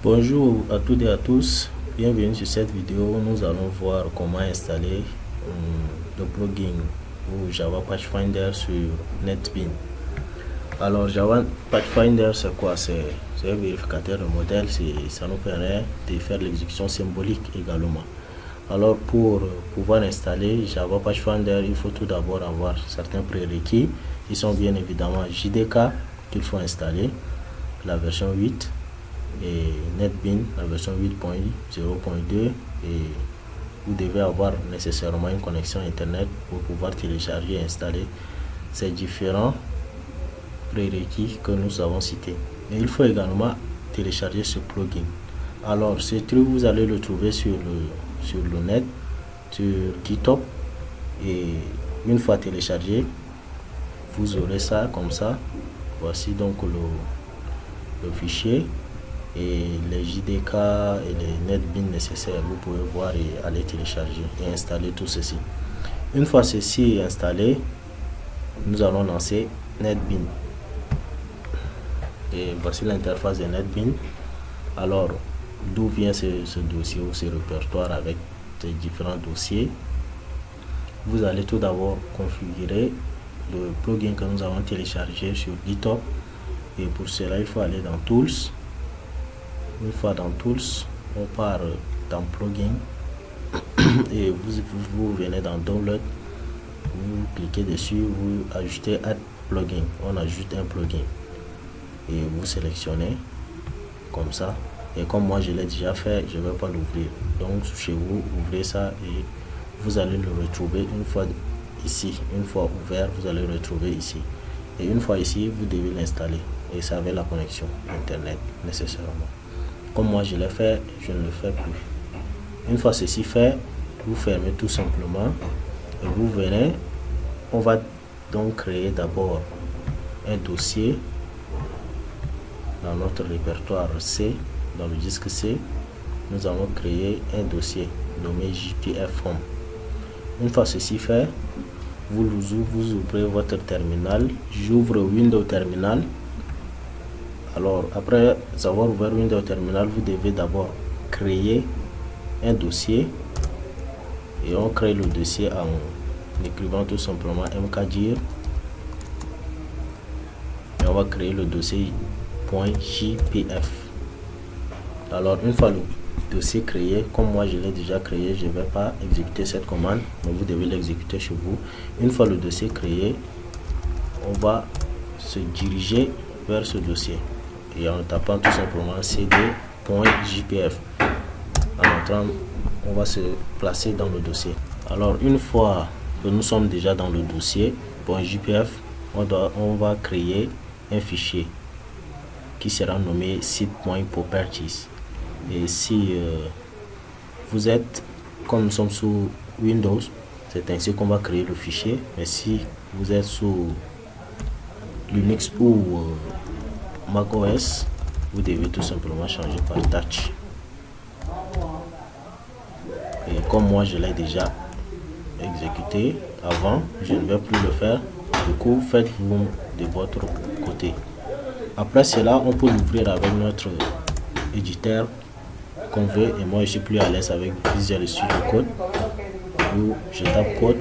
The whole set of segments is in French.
Bonjour à toutes et à tous, bienvenue sur cette vidéo. Nous allons voir comment installer le plugin ou Java Patch Finder sur NetBeans. Alors Java Patch Finder c'est quoi? C'est un vérificateur de modèle, ça nous permet de faire l'exécution symbolique également. Alors pour pouvoir installer Java Patch Finder, il faut tout d'abord avoir certains prérequis. Ils sont bien évidemment JDK qu'il faut installer, la version 8, et NetBeans la version 8.0.2, et vous devez avoir nécessairement une connexion internet pour pouvoir télécharger et installer ces différents prérequis que nous avons cités. Et il faut également télécharger ce plugin. Alors ce truc vous allez le trouver sur le net, sur GitHub, et une fois téléchargé vous aurez ça comme ça. Voici donc le fichier et les JDK et les NetBeans nécessaires. Vous pouvez voir et aller télécharger et installer tout ceci. Une fois ceci installé, nous allons lancer NetBeans. Et voici l'interface de NetBeans. Alors, d'où vient ce dossier ou ce répertoire avec ces différents dossiers? Vous allez tout d'abord configurer le plugin que nous avons téléchargé sur GitHub. Et pour cela, il faut aller dans Tools. Une fois dans Tools, on part dans Plugin et vous venez dans Download, vous cliquez dessus, vous ajoutez Add Plugin, on ajoute un plugin et vous sélectionnez comme ça. Et comme moi je l'ai déjà fait, je ne vais pas l'ouvrir. Donc chez vous, ouvrez ça et vous allez le retrouver une fois ici. Une fois ouvert, vous allez le retrouver ici. Et une fois ici, vous devez l'installer et ça avec la connexion internet nécessairement. Comme moi je l'ai fait, je ne le fais plus. Une fois ceci fait, vous fermez tout simplement et vous venez. On va donc créer d'abord un dossier dans notre répertoire C, dans le disque C. Nous allons créer un dossier nommé JPF Home. Une fois ceci fait, vous ouvrez votre terminal. J'ouvre Windows Terminal. Alors après avoir ouvert Windows Terminal, vous devez d'abord créer un dossier et on crée le dossier en écrivant tout simplement mkdir et on va créer le dossier .jpf. Alors une fois le dossier créé, comme moi je l'ai déjà créé, je ne vais pas exécuter cette commande, mais vous devez l'exécuter chez vous. Une fois le dossier créé, on va se diriger vers ce dossier et en tapant tout simplement cd.jpf. En entrant, on va se placer dans le dossier. Alors une fois que nous sommes déjà dans le dossier .jpf, on va créer un fichier qui sera nommé site.properties. Et si vous êtes, comme nous sommes sous Windows, c'est ainsi qu'on va créer le fichier. Mais si vous êtes sous Linux ou macOS, vous devez tout simplement changer par Touch. Et comme moi je l'ai déjà exécuté avant, je ne vais plus le faire. Du coup, faites-vous de votre côté. Après cela, on peut l'ouvrir avec notre éditeur qu'on veut. Et moi je suis plus à l'aise avec Visual Studio Code, où je tape code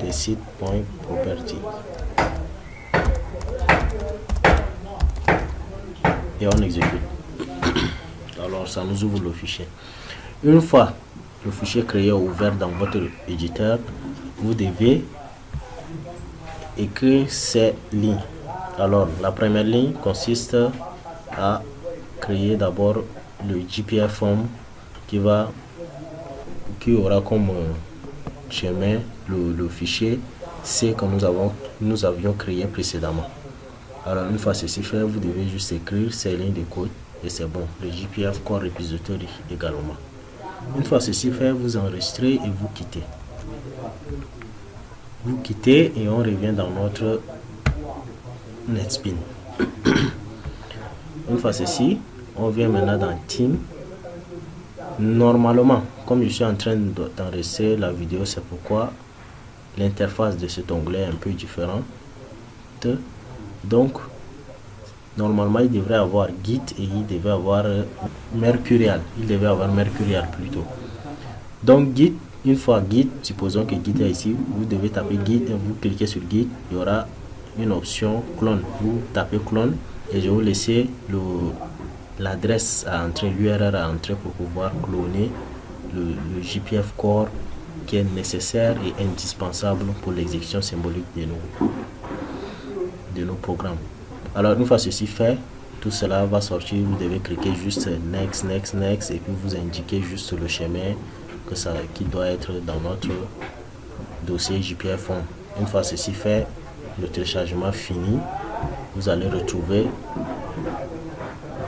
et site.property et on exécute. Alors ça nous ouvre le fichier. Une fois le fichier créé ouvert dans votre éditeur, vous devez écrire ces lignes. Alors la première ligne consiste à créer d'abord le JPF Home qui aura comme chemin le fichier C que nous avions créé précédemment. Alors une fois ceci fait, vous devez juste écrire ces lignes de code et c'est bon. Le JPF Core Repository également. Une fois ceci fait, vous enregistrez et vous quittez. Vous quittez et on revient dans notre NetBeans. Une fois ceci, on vient maintenant dans Team. Normalement, comme je suis en train d'enregistrer la vidéo, c'est pourquoi l'interface de cet onglet est un peu différente. Donc normalement il devrait avoir Git et il devait avoir Mercurial. Il devait avoir Mercurial plutôt. Donc Git, une fois Git, supposons que Git est ici, vous devez taper Git, vous cliquez sur Git, il y aura une option clone. Vous tapez clone et je vais vous laisser l'adresse à entrer, l'URL à entrer pour pouvoir cloner le JPF Core qui est nécessaire et indispensable pour l'exécution symbolique de nos programmes. Alors une fois ceci fait, tout cela va sortir, vous devez cliquer juste next, next, next et puis vous indiquez juste le chemin qui doit être dans notre dossier JPF Home. Une fois ceci fait, le téléchargement fini, vous allez retrouver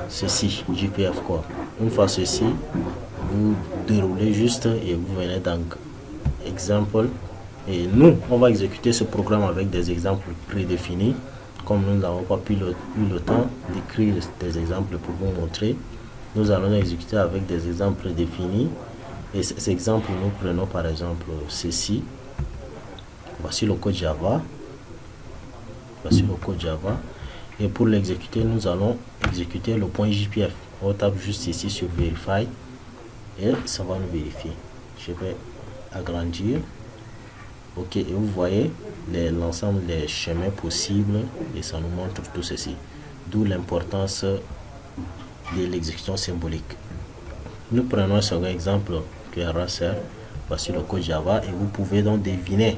ceci, JPF Core. Une fois ceci, vous déroulez juste et vous venez dans exemple et nous on va exécuter ce programme avec des exemples prédéfinis. Comme nous n'avons pas eu le temps d'écrire des exemples pour vous montrer, nous allons exécuter avec des exemples définis. Et ces exemples, nous prenons par exemple ceci. Voici le code Java. Voici le code Java. Et pour l'exécuter, nous allons exécuter le point JPF. On tape juste ici sur Verify et ça va nous vérifier. Je vais agrandir. Ok, et vous voyez l'ensemble des chemins possibles et ça nous montre tout ceci. D'où l'importance de l'exécution symbolique. Nous prenons un second exemple qui est Racer. Voici le code Java et vous pouvez donc deviner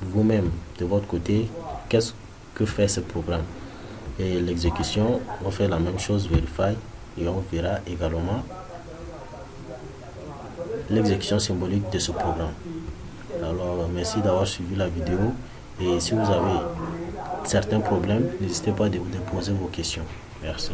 vous-même de votre côté qu'est-ce que fait ce programme. Et l'exécution, on fait la même chose, Verify, et on verra également l'exécution symbolique de ce programme. Alors merci d'avoir suivi la vidéo et si vous avez certains problèmes, n'hésitez pas à poser vos questions. Merci.